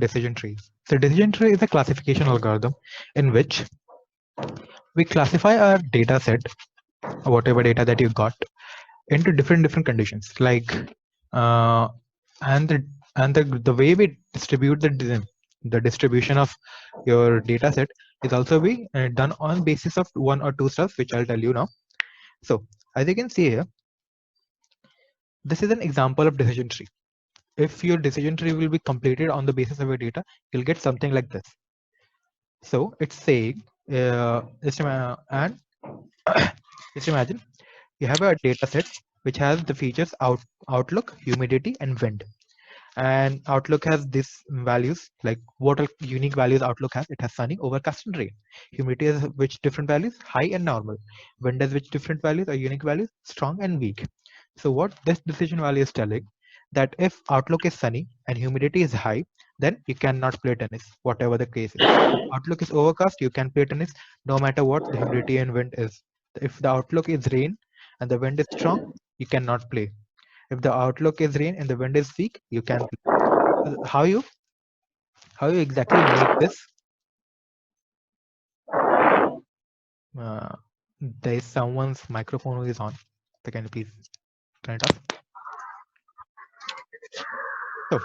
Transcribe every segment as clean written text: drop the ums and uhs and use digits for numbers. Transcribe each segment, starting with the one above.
decision trees. So decision tree is a classification algorithm in which we classify our data set, whatever data that you got, into different conditions. Like uh, and the way we distribute the distribution of your data set is also be done on basis of one or two stuff, which I'll tell you now. So as you can see here, this is an example of decision tree. If your decision tree will be completed on the basis of your data, you'll get something like this. So it's saying, and just imagine you have a data set which has the features outlook, humidity, and wind. And outlook has these values, like what are unique values outlook has. It has sunny, overcast, and rain. Humidity has which different values, high and normal. Wind has which different values or unique values, strong and weak. So what this decision value is telling, that if outlook is sunny and humidity is high, then you cannot play tennis, whatever the case is. Outlook is overcast, you can play tennis no matter what the humidity and wind is. If the outlook is rain and the wind is strong, you cannot play. If the outlook is rain and the wind is weak, you can play. How you exactly make this? Uh, there is someone's microphone who is on. So can you please turn it off? So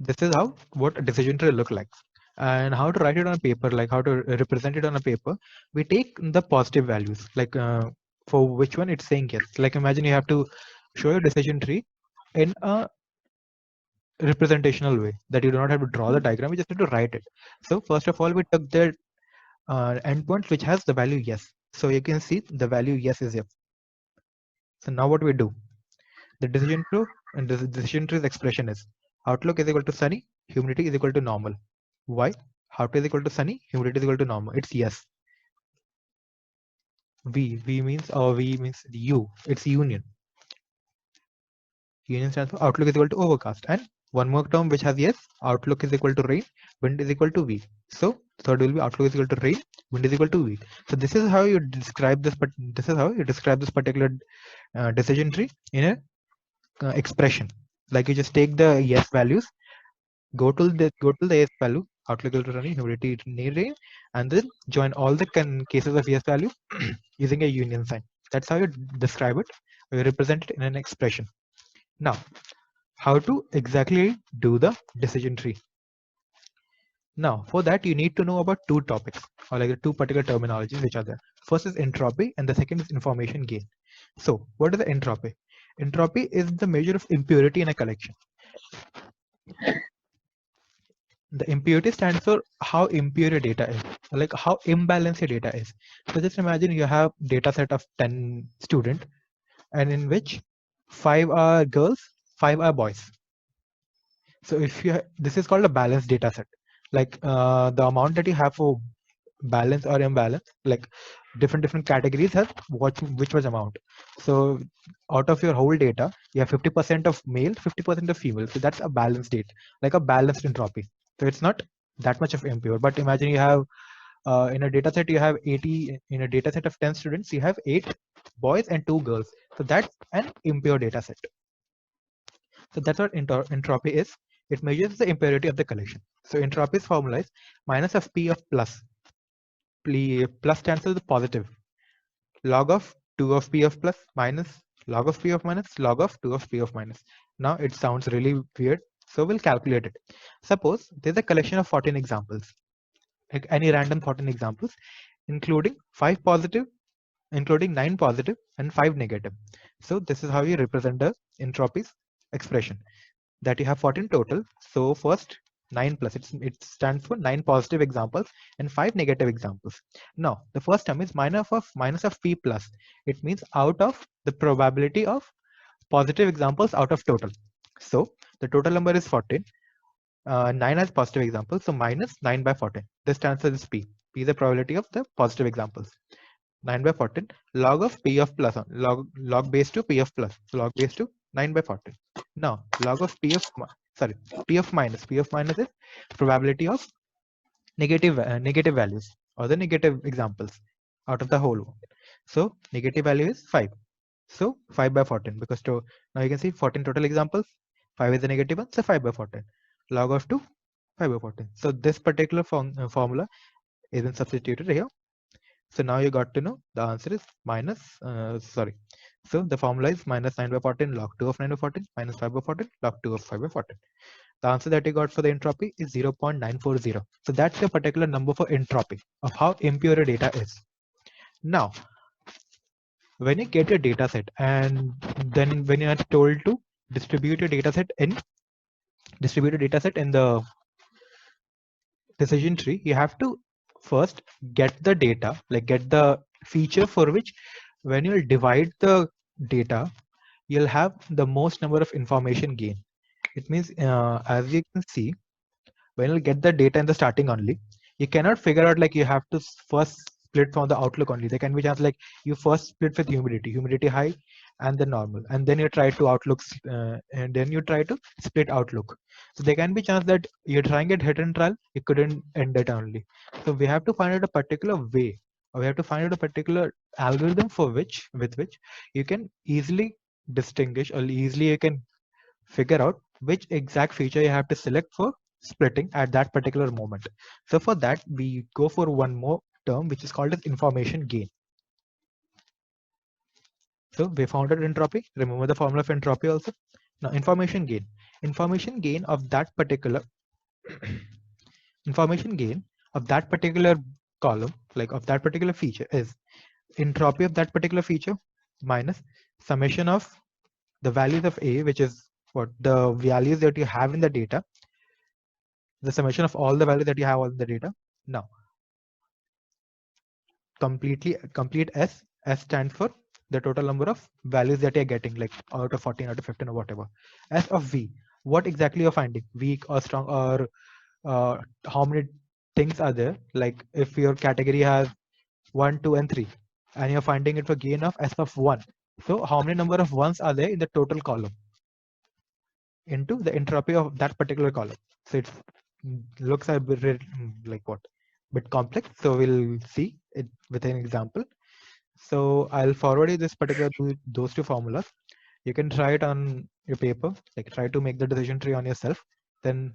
this is how what a decision tree look like, and how to write it on a paper, like how to represent it on a paper. We take the positive values, like for which one it's saying yes. Like imagine you have to show your decision tree in a representational way, that you do not have to draw the diagram, you just have to write it. So first of all, we took the endpoint which has the value yes. So you can see the value yes is yes. So now what we do, the decision tree and the decision tree's expression is outlook is equal to sunny, humidity is equal to normal. Why? Outlook is equal to sunny, humidity is equal to normal. It's yes. V means U. It's union. Union stands for outlook is equal to overcast. And one more term which has yes, outlook is equal to rain, wind is equal to V. So third will be outlook is equal to rain, wind is equal to V. So this is how you describe this, but this is how you describe this particular decision tree in a expression. Like you just take the yes values, go to the yes value, outlook is equal to rain, humidity rain, and then join all the cases of yes value using a union sign. That's how you describe it, or you represent it in an expression. Now, how to exactly do the decision tree? Now, for that, you need to know about two topics, or like the two particular terminologies which are there. First is entropy, and the second is information gain. So, what is the entropy? Entropy is the measure of impurity in a collection. The impurity stands for how impure your data is, like how imbalanced your data is. So just imagine you have data set of 10 students, and in which 5 are girls, 5 are boys. So if you this is called a balanced data set. Like the amount that you have for balance or imbalance, like different categories have which was amount. So out of your whole data, you have 50% of male, 50% of female. So that's a balanced data, like a balanced entropy. So it's not that much of impure. But imagine you have in a data set you have 80, in a data set of 10 students you have 8 boys and 2 girls. So that's an impure data set. So that's what entropy is. It measures the impurity of the collection. So entropy's formula is minus of P of plus. Plus stands for the positive. Log of 2 of P of plus minus log of P of minus log of 2 of P of minus. Now it sounds really weird. So we'll calculate it. Suppose there's a collection of 14 examples, like any random 14 examples, including 5 positive, including 9 positive and 5 negative. So this is how you represent the entropy's expression, that you have 14 total. So first 9 plus, it stands for 9 positive examples and 5 negative examples. Now the first term is minus of P plus. It means out of the probability of positive examples out of total. So the total number is 14. 9 has positive examples, so minus 9 by 14. This stands for this P. P is the probability of the positive examples. 9 by 14 log of P of plus, log base to P of plus, so log base to 9 by 14. Now log of P of P of minus is probability of negative values or the negative examples out of the whole one. So negative value is 5. So 5 by 14, because now you can see 14 total examples, 5 is the negative one, so 5 by 14. log of 2 5/14. So this particular formula is then substituted here. So now you got to know the answer is minus, sorry. So the formula is minus 9/14 log 2 of 9/14 minus 5/14 log 2 of 5/14. The answer that you got for the entropy is 0.940. So that's the particular number for entropy of how impure your data is. Now, when you get your data set and then when you are told to distribute your data set in the decision tree, you have to first get the data, like get the feature for which when you'll divide the data, you'll have the most number of information gain. It means, as you can see, when you get the data in the starting only, you cannot figure out like you have to first split from the outlook only. There can be chance like you first split with humidity high and the normal, and then you try to outlooks, and then you try to split outlook. So there can be chance that you're trying it hit and trial, you couldn't end it only. So we have to find out a particular way, or we have to find out a particular algorithm for with which you can easily distinguish, or easily you can figure out which exact feature you have to select for splitting at that particular moment. So for that, we go for one more term which is called as information gain. So we found out entropy. Remember the formula of entropy also. Now information gain. Information gain of that particular information gain of that particular column, like of that particular feature, is entropy of that particular feature minus summation of the values of A, which is what the values that you have in the data, the summation of all the values that you have on the data. Now, complete S. S stands for the total number of values that you're getting, like out of 14, out of 15, or whatever. S of V. What exactly you're finding? Weak or strong, or how many things are there? Like if your category has 1, 2, and 3, and you're finding it for gain of S of 1. So how many number of ones are there in the total column into the entropy of that particular column? So it looks a bit like what? Bit complex. So we'll see it with an example. So I'll forward you this particular those two formulas. You can try it on your paper, like try to make the decision tree on yourself. Then,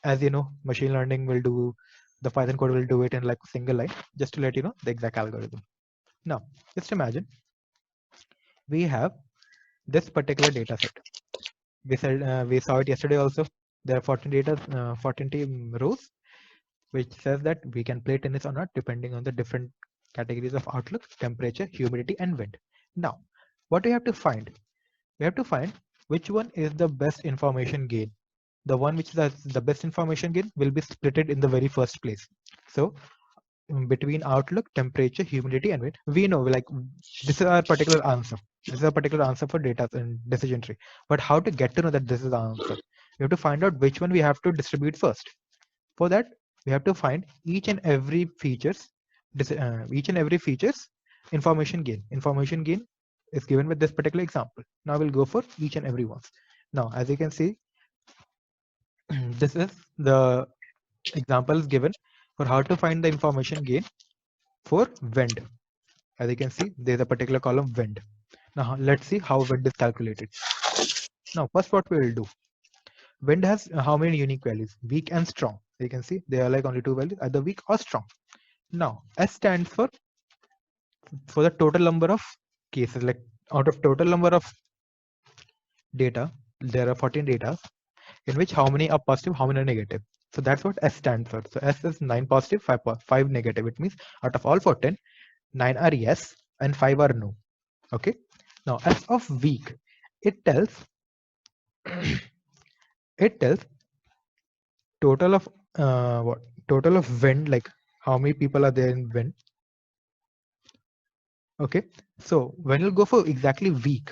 as you know, machine learning will do, the Python code will do it in like a single line, just to let you know the exact algorithm. Now, just imagine we have this particular data set. We saw it yesterday also. There are 14 rows, which says that we can play tennis or not depending on the different categories of outlook, temperature, humidity, and wind. Now, what we have to find? We have to find which one is the best information gain. The one which is the best information gain will be splitted in the very first place. So between outlook, temperature, humidity, and wind, we know like this is our particular answer. This is a particular answer for data and decision tree. But how to get to know that this is the answer? We have to find out which one we have to distribute first. For that, we have to find each and every features information gain. Information gain is given with this particular example. Now we'll go for each and every one. Now, as you can see, this is the example is given for how to find the information gain for wind. As you can see, there's a particular column wind. Now let's see how wind is calculated. Now first what we will do, wind has how many unique values? Weak and strong. You can see they are like only two values, either weak or strong. Now S stands for the total number of cases, like out of total number of data, there are 14 data in which how many are positive, how many are negative. So that's what S stands for. So S is 9 positive, 5 negative. It means out of all 14, 9 are yes and 5 are no. Okay. Now S of weak, it tells it tells total of what total of wind, like how many people are there in wind. Okay, so when you go for exactly weak,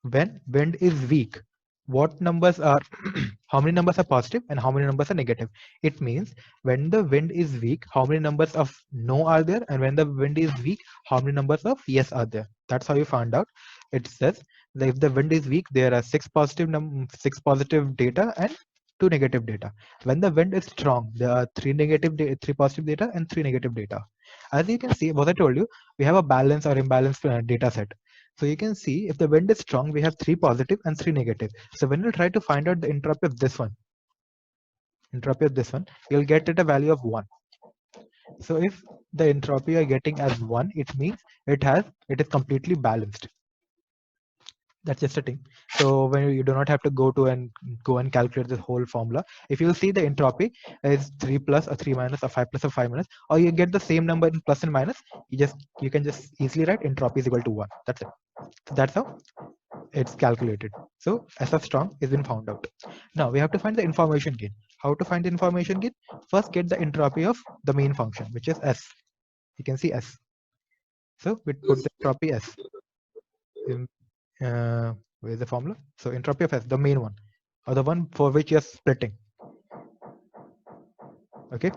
when wind is weak, what numbers are how many numbers are positive and how many numbers are negative? It means when the wind is weak, how many numbers of no are there, and when the wind is weak, how many numbers of yes are there. That's how you found out. It says that if the wind is weak, there are six positive data and 2 negative data. When the wind is strong, there are 3 positive data and 3 negative data. As you can see, what I told you, we have a balance or imbalance data set. So you can see if the wind is strong, we have 3 positive and 3 negative. So when you try to find out the entropy of this one, entropy of this one, you'll get it a value of 1. So if the entropy you're getting as 1, it means it is completely balanced. That's just a thing. So when you do not have to go and calculate this whole formula. If you see the entropy is 3 plus or 3 minus or 5 plus or 5 minus, or you get the same number in plus and minus, you can just easily write entropy is equal to 1. That's it. So that's how it's calculated. So S of strong is been found out. Now we have to find the information gain. How to find the information gain? First get the entropy of the main function, which is S. You can see S. So we put the entropy S. Where's the formula? So entropy of S, the main one, or the one for which you're splitting. Okay,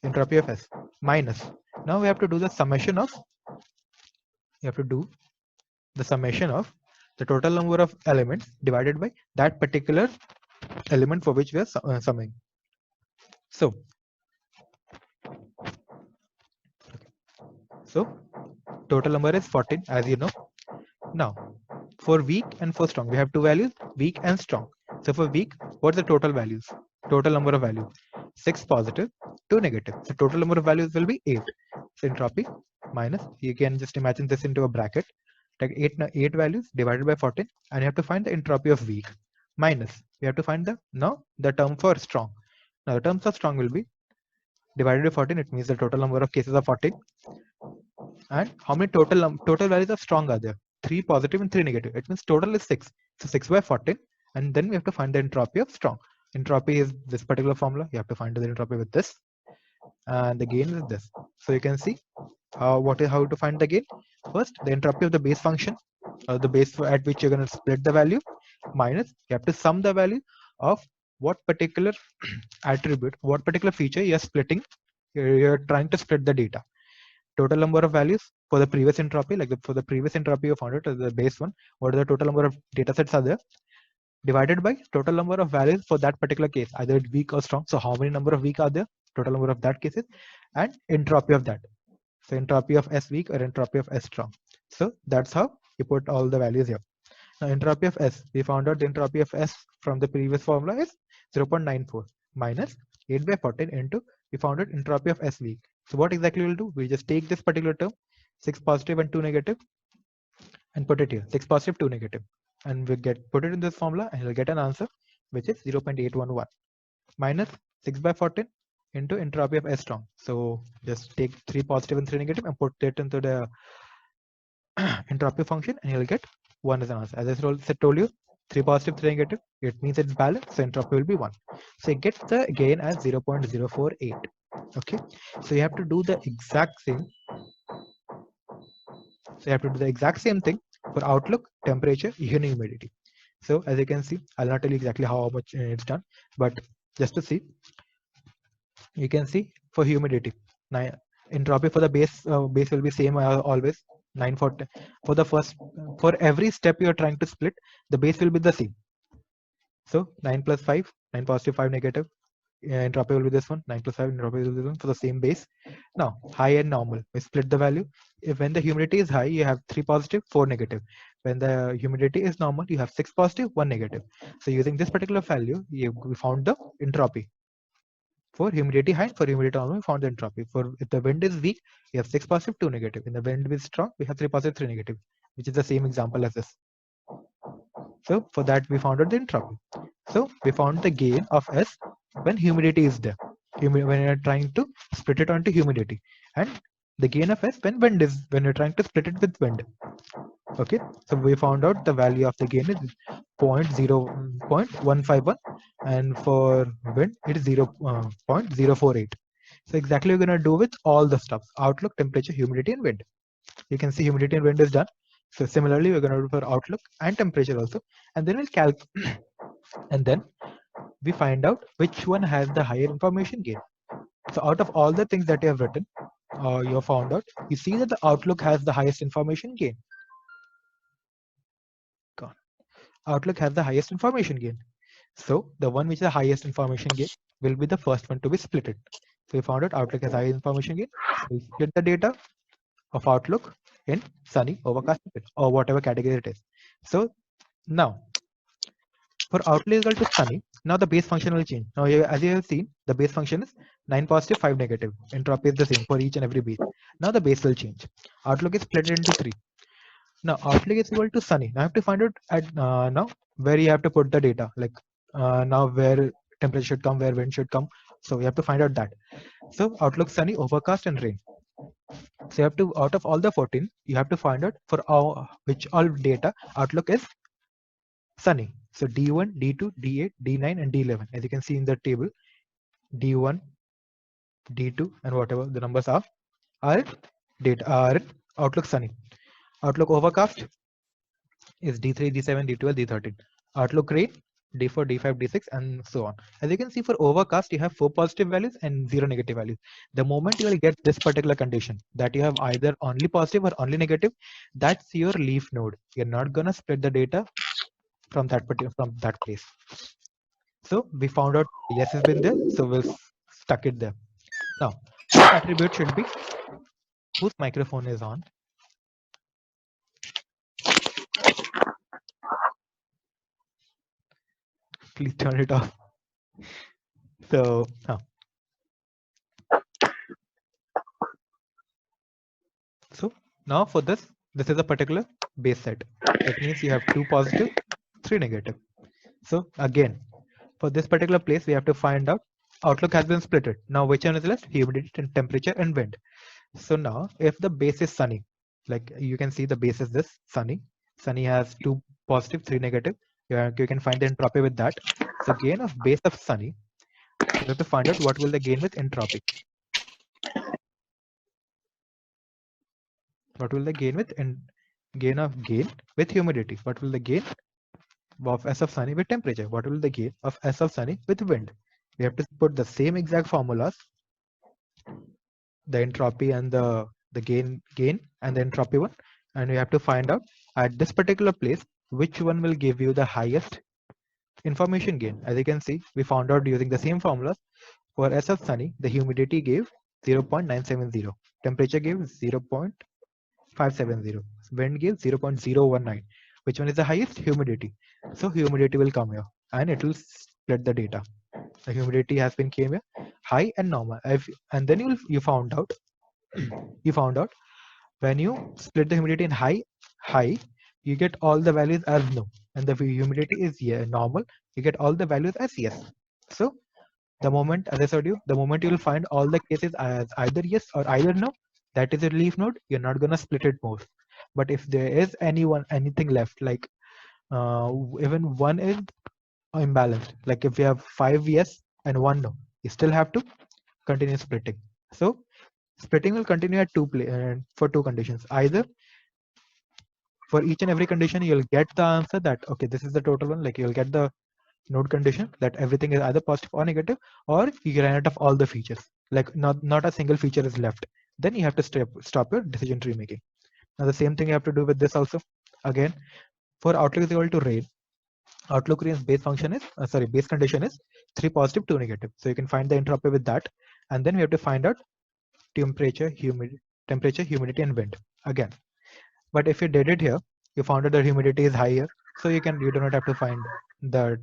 entropy of S minus. Now we have to do the summation of. You have to do the summation of the total number of elements divided by that particular element for which we are summing. So total number is 14, as you know. Now for weak and for strong, we have two values, weak and strong. So for weak, what's the total values? Total number of values, 6 positive, 2 negative. So total number of values will be 8. So entropy minus, you can just imagine this into a bracket, take 8 values divided by 14, and you have to find the entropy of weak, minus, we have to find the term for strong. Now the term for strong will be divided by 14, it means the total number of cases are 14. And how many total values of strong are there? 3 positive and 3 negative. It means total is 6. So 6 by 14, and then we have to find the entropy of strong. Entropy is this particular formula. You have to find the entropy with this, and the gain is this. So you can see how to find the gain. First, the entropy of the base function, or the base at which you're going to split the value, minus, you have to sum the value of what particular attribute, what particular feature you're splitting. You're trying to split the data. Total number of values for the previous entropy, for the previous entropy you found it as the base one, what are the total number of data sets are there, divided by total number of values for that particular case, either it's weak or strong. So how many number of weak are there, total number of that cases, and entropy of that. So entropy of S weak or entropy of S strong. So that's how you put all the values here. Now entropy of S, we found out the entropy of S from the previous formula is 0.94 minus 8 by 14 into, we found out entropy of S weak. So what exactly we'll do? We just take this particular term, 6 positive and 2 negative, and put it here, 6 positive, 2 negative, and we put it in this formula, and you'll get an answer which is 0.811 minus 6 by 14 into entropy of S strong. So just take 3 positive and 3 negative and put it into the entropy function, and you'll get 1 as an answer. As I told you, 3 positive, 3 negative, it means it's balanced, so entropy will be 1. So you get the gain as 0.048. Okay, so you have to do the exact same. So you have to do the exact same thing for outlook, temperature, humidity. So as you can see, I'll not tell you exactly how much it's done, but just to see, you can see for humidity, entropy for the base will be same always, 940. For the first, for every step you're trying to split, the base will be the same. So 9 plus 5, 9 positive, 5 negative. Entropy will be this one, 9 plus 5, entropy will be this one for the same base. Now high and normal, we split the value. When the humidity is high, you have 3 positive, 4 negative. When the humidity is normal, you have 6 positive, 1 negative. So using this particular value, we found the entropy. For humidity high, for humidity normal, we found the entropy. For if the wind is weak, you have 6 positive, 2 negative. In the wind is strong, we have 3 positive, 3 negative, which is the same example as this. So for that, we found out the entropy. So we found the gain of S when humidity is there. When you're trying to split it onto humidity, and the gain of S when you're trying to split it with wind. Okay, so we found out the value of the gain is 0.151, and for wind it is 0.048. So exactly we're going to do with all the stuff: outlook, temperature, humidity, and wind. You can see humidity and wind is done. So similarly, we're going to do for outlook and temperature also, and then we'll calculate, and then we find out which one has the higher information gain. So out of all the things that you have written, you have found out, you see that the outlook has the highest information gain. Outlook has the highest information gain. So the one which is the highest information gain will be the first one to be splitted. So we found out Outlook has high information gain. We'll split the data of Outlook in sunny, overcast, or whatever category it is. So now for Outlook equal to sunny, Now the base function will change. Now as you have seen, the base function is 9 positive, 5 negative. Entropy is the same for each and every base. Now the base will change. Outlook is split into 3. Now outlook is equal to sunny. Now I have to find out at now where you have to put the data. Like now where temperature should come, where wind should come. So you have to find out that. So outlook sunny, overcast, and rain. So you have to, out of all the 14, you have to find out for which all data outlook is sunny. So D1, D2, D8, D9, and D11. As you can see in the table, D1, D2, and whatever the numbers are data are outlook sunny. Outlook overcast is D3, D7, D12, D13. Outlook rain, D4, D5, D6, and so on. As you can see, for overcast, you have 4 positive values and 0 negative values. The moment you will get this particular condition that you have either only positive or only negative, that's your leaf node. You're not gonna split the data from that place. So we found out yes has been there, so we'll stuck it there. Now, this attribute should be whose microphone is on. Please turn it off. So so now for this is a particular base set. That means you have 2 positive, 3 negative. So again, for this particular place, we have to find out outlook has been splitted. Now which one is left? Humidity, temperature, and wind. So now if the base is sunny, like you can see the base is this sunny. Sunny has 2 positive, 3 negative. You can find the entropy with that. So gain of base of sunny, you have to find out what will the gain with entropy. What will the gain with gain with humidity? What will the gain of S of sunny with temperature? What will the gain of S of sunny with wind? We have to put the same exact formulas, the entropy and the gain and the entropy one, and we have to find out at this particular place which one will give you the highest information gain. As you can see, we found out using the same formulas. For S of sunny, the humidity gave 0.970, temperature gave 0.570, wind gave 0.019. Which one is the highest? Humidity. So humidity will come here and it will split the data. The humidity has been came here, high and normal. And then you found out when you split the humidity in high, you get all the values as no, and the humidity is normal, you get all the values as yes. So the moment, as I told you, the moment you will find all the cases as either yes or either no, that is a leaf node. You're not gonna split it more. But if there is anything left, like even one is imbalanced, like if you have 5 yes and 1 no, you still have to continue splitting. So splitting will continue at for 2 conditions. Either for each and every condition, you'll get the answer that okay, this is the total one. Like you'll get the node condition that everything is either positive or negative, or you ran out of all the features. Like not a single feature is left. Then you have to stop your decision tree making. Now the same thing you have to do with this also. Again, for outlook is equal to rain. Outlook rain's base function is base condition is 3 positive, 2 negative. So you can find the entropy with that, and then we have to find out temperature, humidity, and wind again. But if you did it here, you found out that humidity is higher, so you do not have to find the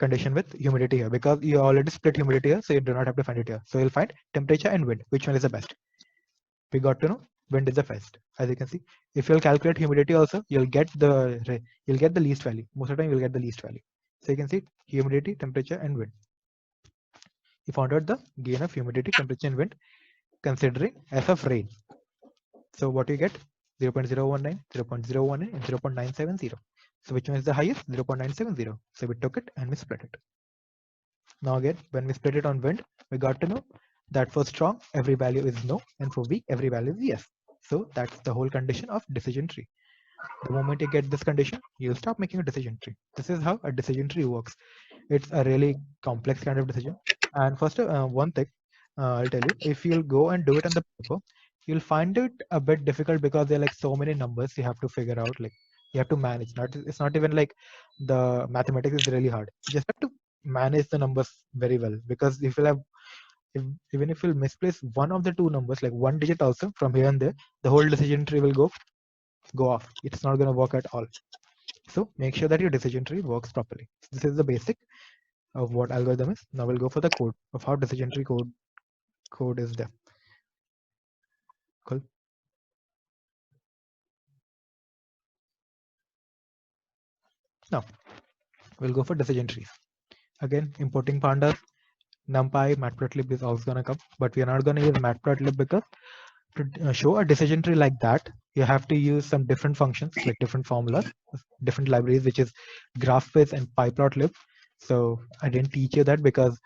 condition with humidity here because you already split humidity here, so you do not have to find it here. So you'll find temperature and wind, which one is the best. We got to know wind is the best. As you can see, if you'll calculate humidity also, you'll get the least value. Most of the time you'll get the least value. So you can see humidity, temperature, and wind. You found out the gain of humidity, temperature, and wind considering S of rain. So what you get? 0.019, 0.019, and 0.970. So which one is the highest? 0.970. So we took it and we split it. Now again, when we split it on wind, we got to know that for strong, every value is no, and for weak, every value is yes. So that's the whole condition of decision tree. The moment you get this condition, you'll stop making a decision tree. This is how a decision tree works. It's a really complex kind of decision. And first, one thing I'll tell you, if you'll go and do it on the paper, you'll find it a bit difficult because there are like so many numbers you have to figure out. Like you have to manage. It's not even like the mathematics is really hard. You just have to manage the numbers very well, because if even if you'll misplace one of the 2 numbers, like 1 digit also from here and there, the whole decision tree will go off. It's not going to work at all. So make sure that your decision tree works properly. This is the basic. of what algorithm is. Now we'll go for the code of how decision tree code is there. Cool. Now we'll go for decision trees. Again, importing pandas, NumPy, Matplotlib is also gonna come, but we are not gonna use Matplotlib because to show a decision tree like that, you have to use some different functions, like different formulas, different libraries, which is GraphViz and PyPlotlib. So I didn't teach you that because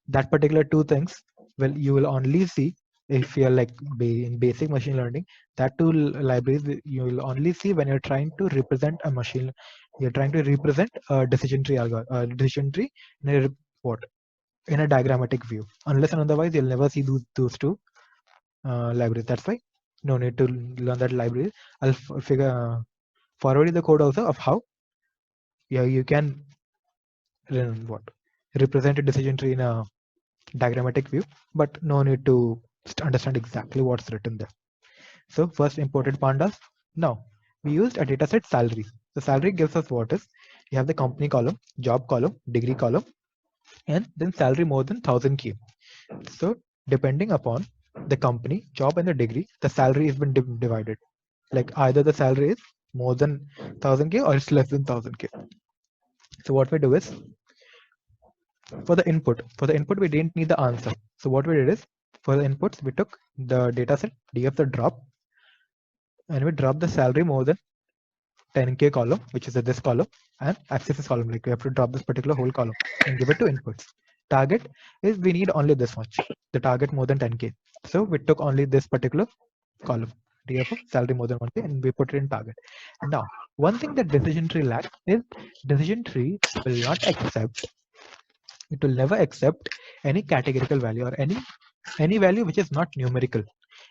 that particular two things, well, you will only see if you're like in basic machine learning, that two libraries you will only see when you're trying to represent a machine, you're trying to represent a decision tree decision tree in a what in a diagrammatic view. Unless and otherwise, you'll never see those two libraries. That's why no need to learn that library. I'll forward you the code also of how you can what represent a decision tree in a diagrammatic view, but no need to understand exactly what's written there. So first imported pandas. Now we used a dataset salaries. The salary gives us what is you have the company column, job column, degree column, and then salary more than 1000K. So depending upon the company, job, and the degree, the salary has been divided. Like either the salary is more than 1000K or it's less than 1000K. So what we do is for the input we didn't need the answer. So what we did is for the inputs we took the dataset df the drop and we drop the salary more than 10K column, which is this column, and access column. Like we have to drop this particular whole column and give it to inputs. Target is we need only this much, the target more than 10K. So we took only this particular column, df of salary more than 1K, and we put it in target. Now, one thing that decision tree lacks is decision tree will not accept, it will never accept any categorical value or any value which is not numerical.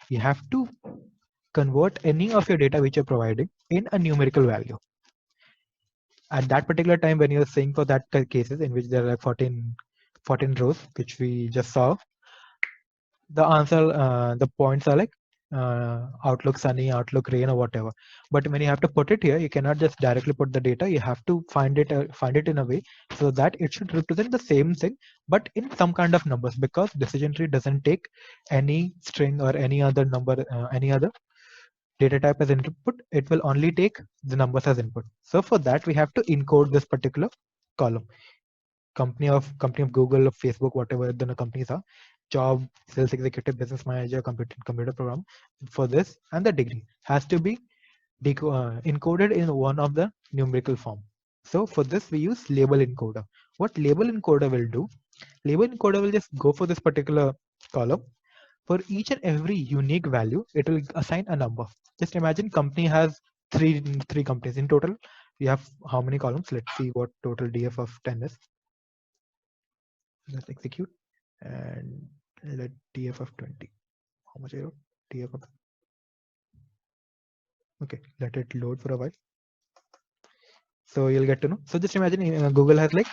You have to convert any of your data which you're providing in a numerical value. At that particular time when you're saying for that cases in which there are like 14 rows, which we just saw, the answer, the points are like outlook sunny, outlook rain, or whatever. But when you have to put it here, you cannot just directly put the data. You have to find it in a way so that it should represent the same thing, but in some kind of numbers, because decision tree doesn't take any string or any other number, any other data type as input. It will only take the numbers as input. So for that, we have to encode this particular column. Company of Google, of Facebook, whatever the companies are, job, sales executive, business manager, computer program. For this and the degree has to be encoded in one of the numerical form. So for this we use label encoder. What label encoder will do? Label encoder will just go for this particular column. For each and every unique value, it will assign a number. Just imagine company has three companies in total. We have how many columns? Let's see what total DF of 10 is. Let's execute and let DF of 20. How much I wrote? DF of. Okay, let it load for a while. So you'll get to know. So just imagine Google has like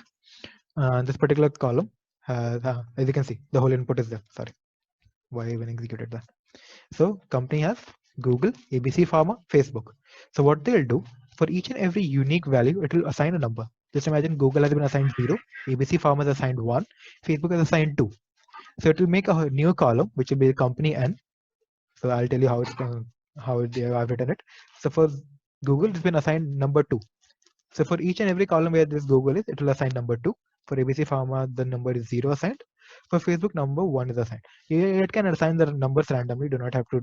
this particular column has, as you can see, the whole input is there. Sorry, why I even executed that. So company has Google, ABC Pharma, Facebook. So what they'll do for each and every unique value, it will assign a number. Just imagine Google has been assigned 0, ABC Pharma is assigned 1, Facebook is assigned 2. So it will make a new column, which will be company N. So I'll tell you how I've written it. So for Google, it's been assigned number 2. So for each and every column where this Google is, it will assign number 2. For ABC Pharma, the number is 0 assigned. For Facebook, number 1 is assigned. It can assign the numbers randomly. Do not have to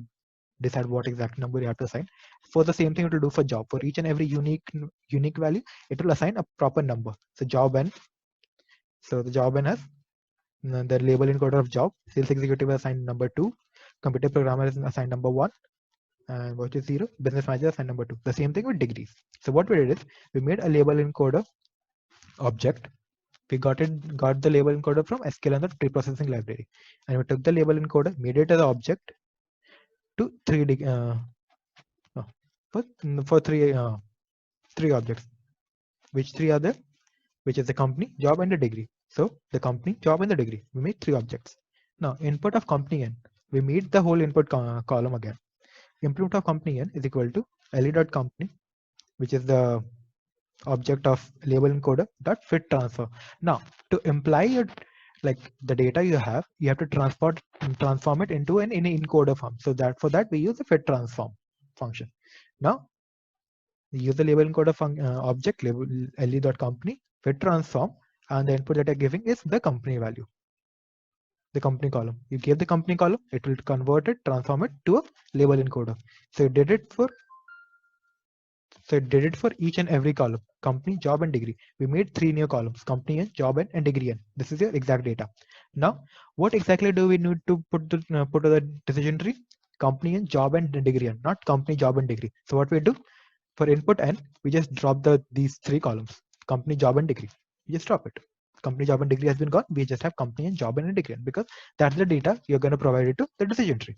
decide what exact number you have to assign. For the same thing, it will do for job. For each and every unique value, it will assign a proper number. So job N. So the job N has the label encoder of job. Sales executive is assigned number 2. Computer programmer is assigned number 1. And what is 0? Business manager assigned number 2. The same thing with degrees. So what we did is we made a label encoder object. We got the label encoder from SQL and the pre-processing library, and we took the label encoder, made it as an object to for three objects. Which three are there? Which is the company, job, and the degree. So the company, job, and the degree. We made 3 objects. Now input of company N. We made the whole input column again. Input of company N is equal to le.company, which is the object of label encoder dot fit transfer. Now to imply your like the data you have to transform it into an encoder form. So that for that we use the fit transform function. Now use the label encoder object label le.company fit transform, and the input that you're giving is the company value, the company column. You gave the company column, it will convert it, transform it to a label encoder. So it did it for each and every column: company, job, and degree. We made 3 new columns: company and job and degree and. This is your exact data. Now, what exactly do we need to put to the decision tree? Company and job and degree and, not company, job, and degree. So what we do for input n, we just drop these 3 columns: company, job, and degree. We just drop it. Company, job, and degree has been gone. We just have company and job and degree, because that's the data you're going to provide it to the decision tree.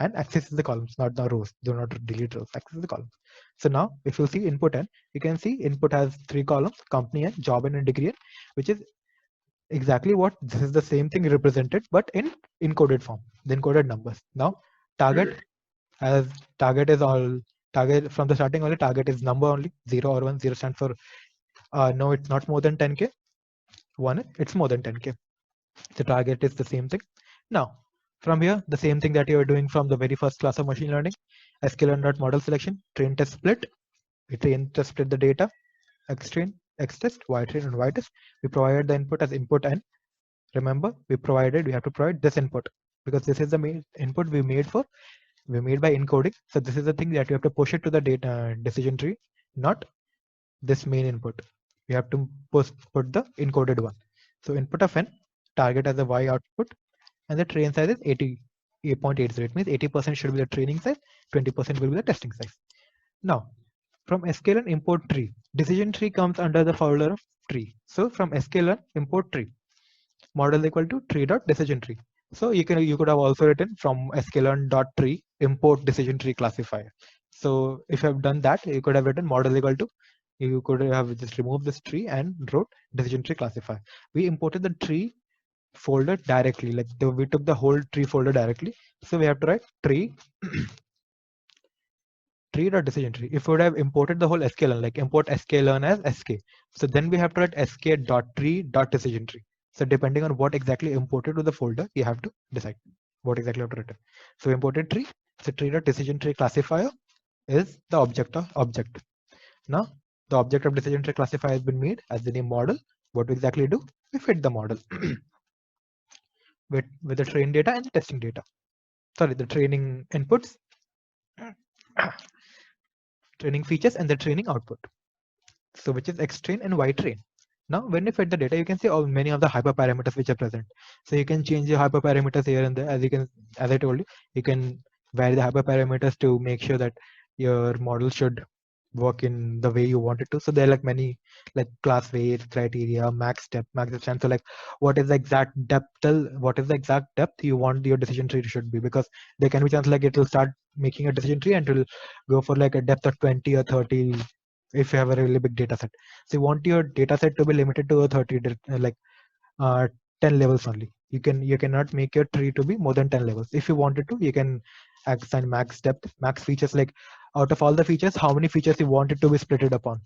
And access is the columns, not the rows. Do not delete rows. Access is the columns. So now, if you see input n, you can see input has 3 columns: company n, job n, and degree n, which is exactly what this is the same thing represented, but in encoded form, the encoded numbers. Now, target is all target from the starting only. Target is number only, 0 or 1. 0 stands for no, it's not more than 10k. 1, it's more than 10k. The target is the same thing. Now, from here, the same thing that you are doing from the very first class of machine learning: sklearn.model selection, train test split. We train test split the data, xtrain, xtest, ytrain, and ytest. We provided the input as input n. Remember, we have to provide this input, because this is the main input we made by encoding. So this is the thing that you have to push it to the data decision tree, not this main input. We have to put the encoded one. So input of n, target as a y output, and the train size is 8.80. It means 80% should be the training size, 20% will be the testing size. Now, from sklearn import tree, decision tree comes under the folder of tree. So from sklearn import tree, model equal to tree.decision tree. So you could have also written from sklearn.tree import decision tree classifier. So if you have done that, you could have written model equal to, you could have just removed this tree and wrote decision tree classifier. We imported the tree folder directly, like we took the whole tree folder directly. So we have to write tree tree.decision tree. If we would have imported the whole sklearn, like import sklearn as sk, so then we have to write sk.tree.decision tree. So depending on what exactly imported to the folder, you have to decide what exactly you have to return. So imported tree, so tree.decision tree classifier is the object of object. Now the object of decision tree classifier has been made as the name model. What we exactly do? We fit the model with the train data and the testing data. Sorry, the training inputs, training features, and the training output. So which is xtrain and ytrain. Now when you fit the data, you can see many of the hyperparameters which are present. So you can change your hyperparameters here and there. As I told you, you can vary the hyperparameters to make sure that your model should work in the way you want it to. So there are like many, like class weights, criteria, max depth. So like what is the exact depth you want your decision tree should be, because there can be chance like it will start making a decision tree and it will go for like a depth of 20 or 30 if you have a really big data set. So you want your data set to be limited to a 30 10 levels only. You cannot make your tree to be more than 10 levels. If you wanted to, you can assign max depth, max features, like out of all the features, how many features you want it to be splitted upon.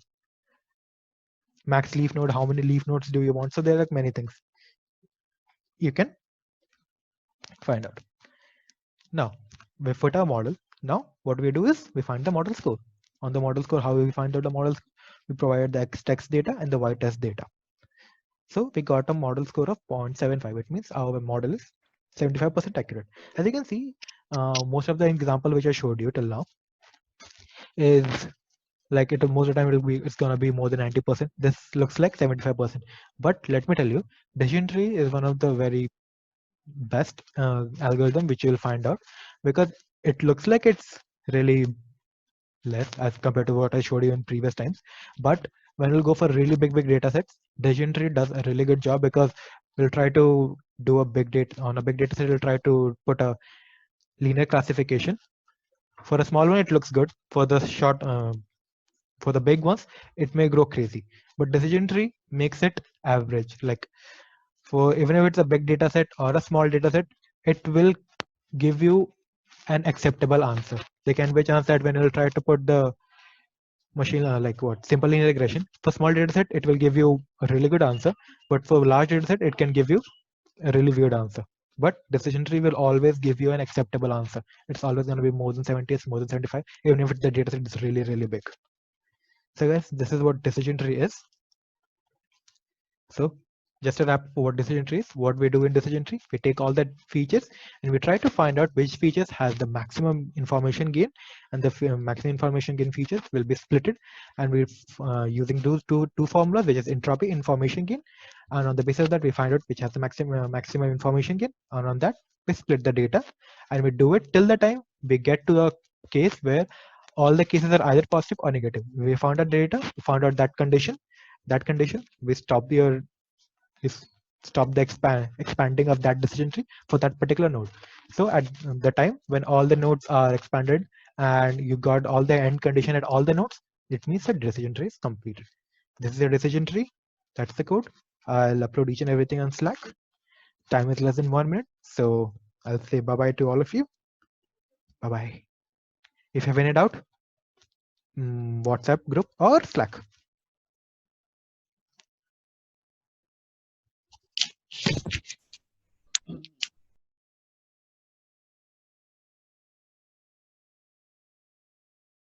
Max leaf node, how many leaf nodes do you want? So there are like many things you can find out. Now we put our model. Now what we do is we find the model score. On the model score, how we find out the model score? We provide the x-text data and the y-test data. So we got a model score of 0.75. It means our model is 75% accurate. As you can see, most of the example which I showed you till now is like most of the time it's gonna be more than 90%. This looks like 75%. But let me tell you, decision tree is one of the very best algorithm which you'll find out, because it looks like it's really less as compared to what I showed you in previous times. But when we'll go for really big data sets, decision tree does a really good job, because we'll try to do a big data on a big data set. We'll try to put a linear classification. For a small one, it looks good. For the short, for the big ones, it may grow crazy. But decision tree makes it average. Like for even if it's a big data set or a small data set, it will give you an acceptable answer. There can be a chance that when you'll try to put the machine like what simple linear regression, for small data set it will give you a really good answer, but for large data set it can give you a really weird answer. But decision tree will always give you an acceptable answer. It's always going to be more than 70, it's more than 75, even if the data set is really, really big. So guys, this is what decision tree is. So just to wrap up what decision tree is, what we do in decision tree, we take all the features and we try to find out which features has the maximum information gain, and the maximum information gain features will be splitted, and we using those two formulas, which is entropy, information gain, and on the basis of that we find out which has the maximum information gain, and on that we split the data, and we do it till the time we get to a case where all the cases are either positive or negative. We found out data, found out that condition, we stop the expanding of that decision tree for that particular node. So at the time when all the nodes are expanded and you got all the end condition at all the nodes, it means the decision tree is completed. This is a decision tree. That's the code. I'll upload each and everything on Slack. Time is less than 1 minute, so I'll say bye bye to all of you. Bye bye. If you have any doubt, WhatsApp group or Slack.